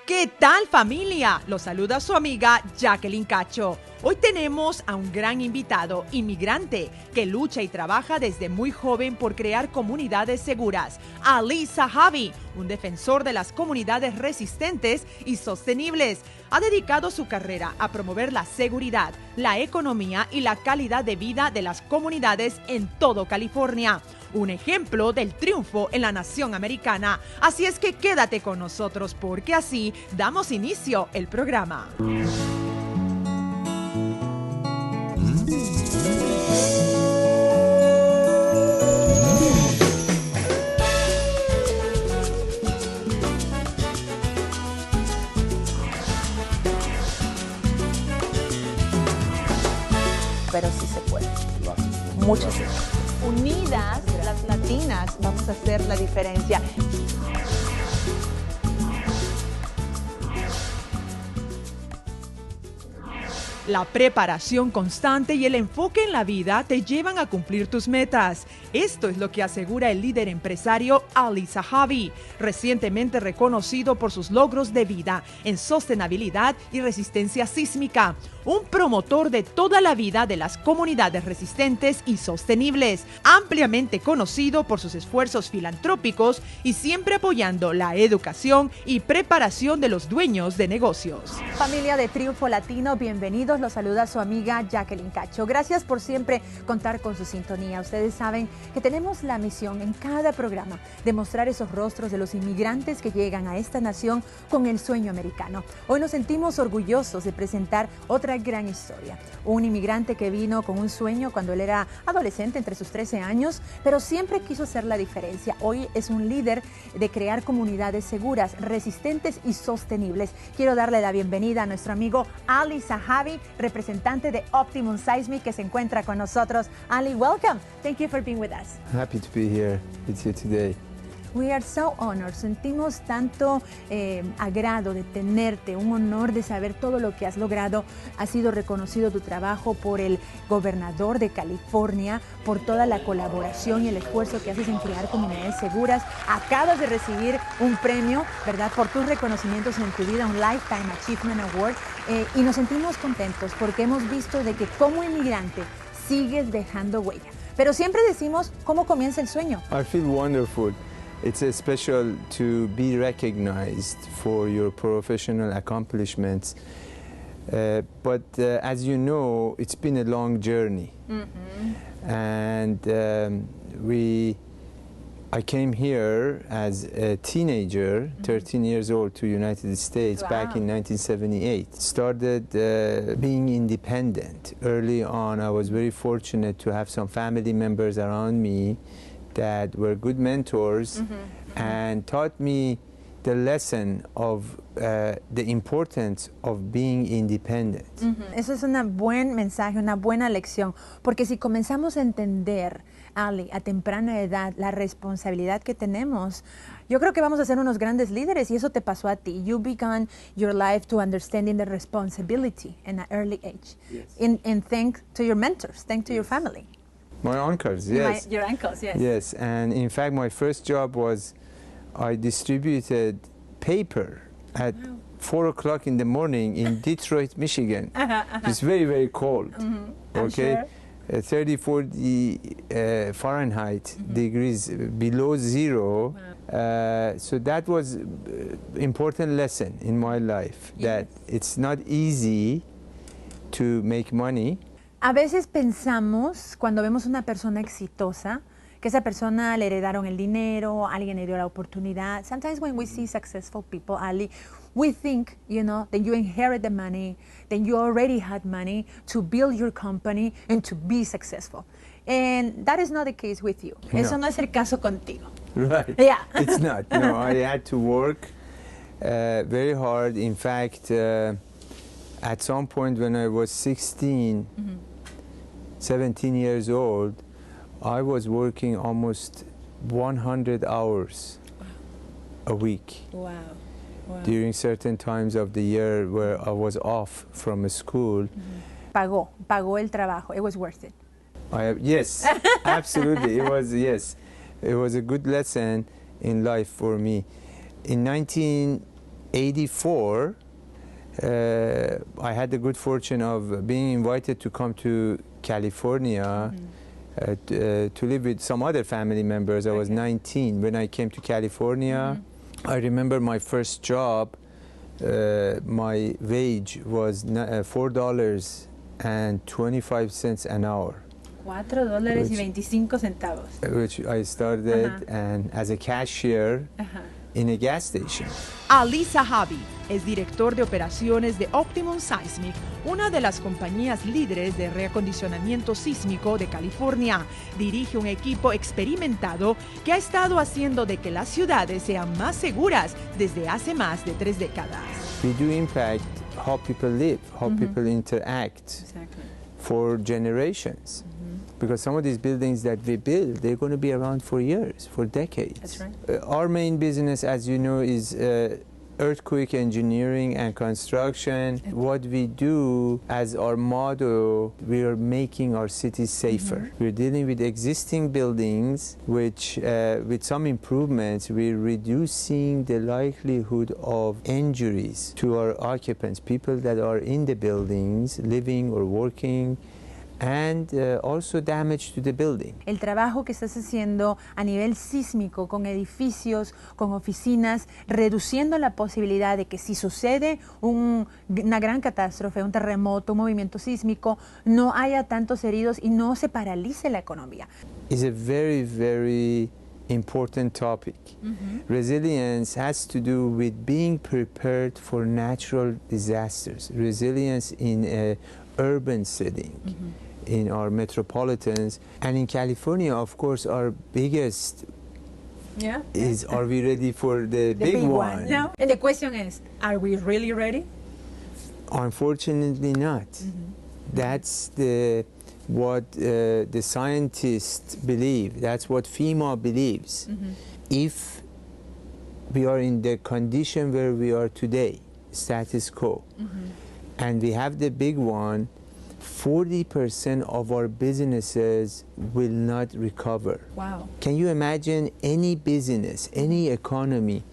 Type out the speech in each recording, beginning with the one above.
¿Qué tal, familia? Los saluda su amiga Jacqueline Cacho. Hoy tenemos a un gran invitado, inmigrante, que lucha y trabaja desde muy joven por crear comunidades seguras. Ali Sahabi, un defensor de las comunidades resistentes y sostenibles. Ha dedicado su carrera a promover la seguridad, la economía y la calidad de vida de las comunidades en todo California. Un ejemplo del triunfo en la nación americana. Así es que quédate con nosotros porque así damos inicio el programa. Pero sí se puede. Muchas unidas, las latinas, vamos a hacer la diferencia. La preparación constante y el enfoque en la vida te llevan a cumplir tus metas. Esto es lo que asegura el líder empresario Ali Sahabi, recientemente reconocido por sus logros de vida en sostenibilidad y resistencia sísmica. Un promotor de toda la vida de las comunidades resistentes y sostenibles, ampliamente conocido por sus esfuerzos filantrópicos y siempre apoyando la educación y preparación de los dueños de negocios. Familia de Trunfio Latino, bienvenidos. Los saluda su amiga Jacqueline Cacho. Gracias por siempre contar con su sintonía. Ustedes saben que tenemos la misión en cada programa de mostrar esos rostros de los inmigrantes que llegan a esta nación con el sueño americano. Hoy nos sentimos orgullosos de presentar otra gran historia. Un inmigrante que vino con un sueño cuando él era adolescente, entre sus 13 años, pero siempre quiso hacer la diferencia. Hoy es un líder de crear comunidades seguras, resistentes y sostenibles. Quiero darle la bienvenida a nuestro amigo Ali Sahabi, representante de Optimum Seismic, que se encuentra con nosotros. Ali, welcome. Thank you for being with us. Happy to be here with you today. We are so honored. Sentimos tanto agrado de tenerte, un honor de saber todo lo que has logrado. Ha sido reconocido tu trabajo por el gobernador de California, por toda la colaboración y el esfuerzo que haces en crear comunidades seguras. Acabas de recibir un premio, ¿verdad?, por tus reconocimientos en tu vida, un Lifetime Achievement Award. Y nos sentimos contentos porque hemos visto de que como inmigrante sigues dejando huella. Pero siempre decimos, ¿cómo comienza el sueño? I feel wonderful. It's special to be recognized for your professional accomplishments. But as you know, it's been a long journey. Mm-hmm. And I came here as a teenager, 13 years old, to United States. Wow. Back in 1978. Started being independent. Early on, I was very fortunate to have some family members around me that were good mentors, and taught me the lesson of the importance of being independent. Eso es un buen mensaje, una buena lección, porque si comenzamos a entender, Ali, a temprana edad, la responsabilidad que tenemos, yo creo que vamos a ser unos grandes líderes, y eso te pasó a ti. You began your life to understanding the responsibility in an early age. Yes. And thanks to your mentors, thanks to your family. My uncles, yes. Your uncles, yes. Yes, and in fact my first job was I distributed paper at 4 o'clock in the morning in Detroit, Michigan. It's very, very cold, okay? Sure. 30, 40 Fahrenheit degrees below zero. Wow. So that was an important lesson in my life, that it's not easy to make money. A veces pensamos, cuando vemos una persona exitosa, que esa persona le heredaron el dinero, alguien le dio la oportunidad. Sometimes when we see successful people, Ali, we think, you know, that you inherit the money, that you already had money to build your company and to be successful. And that is not the case with you. No. Eso no es el caso contigo. Right. Yeah. It's not. No, I had to work very hard. In fact, at some point when I was 16, 17 years old, I was working almost 100 hours a week. Wow. Wow. During certain times of the year where I was off from school. Pagó el trabajo. It was worth it. Yes, absolutely. It was, yes. It was a good lesson in life for me. In '84, I had the good fortune of being invited to come to California to live with some other family members. I was 19 when I came to California. I remember my first job, my wage was $4.25 an hour. $4.25. Which I started and as a cashier in a gas station. Ali Sahabi es director de operaciones de Optimum Seismic, una de las compañías líderes de reacondicionamiento sísmico de California. Dirige un equipo experimentado que ha estado haciendo de que las ciudades sean más seguras desde hace más de 3 décadas. We do impact how people live, how people interact for generations. Because some of these buildings that we build, they're going to be around for years, for decades. That's right. Our main business, as you know, is earthquake engineering and construction. What we do as our motto, we are making our cities safer. We're dealing with existing buildings, which with some improvements, we're reducing the likelihood of injuries to our occupants, people that are in the buildings, living or working, and also damage to the building. El trabajo que estás haciendo a nivel sísmico con edificios, con oficinas, reduciendo la posibilidad de que si sucede una gran catástrofe, un terremoto, un movimiento sísmico, no haya tantos heridos y no se paralice la economía. It's a very, very important topic. Resilience has to do with being prepared for natural disasters. Resilience in an urban setting. In our metropolitans, and in California, of course, our biggest is, are we ready for the big one? No. And the question is, are we really ready? Unfortunately not. That's what the scientists believe. That's what FEMA believes. If we are in the condition where we are today, status quo, and we have the big one, 40% of our businesses will not recover. Wow. Can you imagine any business, any economy,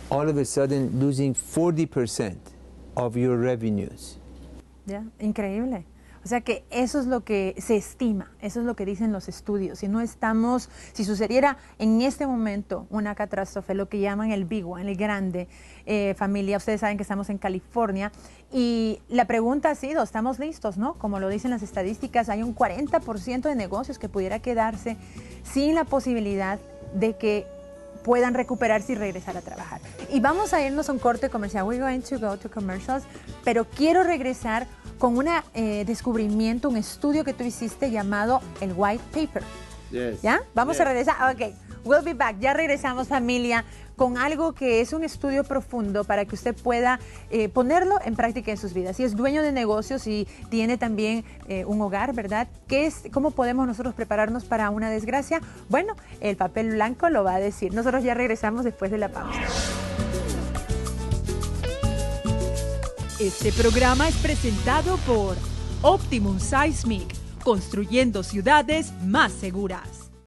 all of a sudden losing 40% of your revenues? Increíble. O sea que eso es lo que se estima, eso es lo que dicen los estudios. Si sucediera en este momento una catástrofe, lo que llaman el big one, el grande, familia, ustedes saben que estamos en California y la pregunta ha sido, ¿estamos listos, no? Como lo dicen las estadísticas, hay un 40% de negocios que pudiera quedarse sin la posibilidad de que puedan recuperarse y regresar a trabajar. Y vamos a irnos a un corte comercial. We're going to go to commercials, pero quiero regresar con un descubrimiento, un estudio que tú hiciste llamado el White Paper. Yes. ¿Ya? Vamos a regresar. Ok, we'll be back. Ya regresamos, familia, con algo que es un estudio profundo para que usted pueda ponerlo en práctica en sus vidas. Si es dueño de negocios y tiene también un hogar, ¿verdad? ¿Cómo podemos nosotros prepararnos para una desgracia? Bueno, el papel blanco lo va a decir. Nosotros ya regresamos después de la pausa. Este programa es presentado por Optimum Seismic, construyendo ciudades más seguras.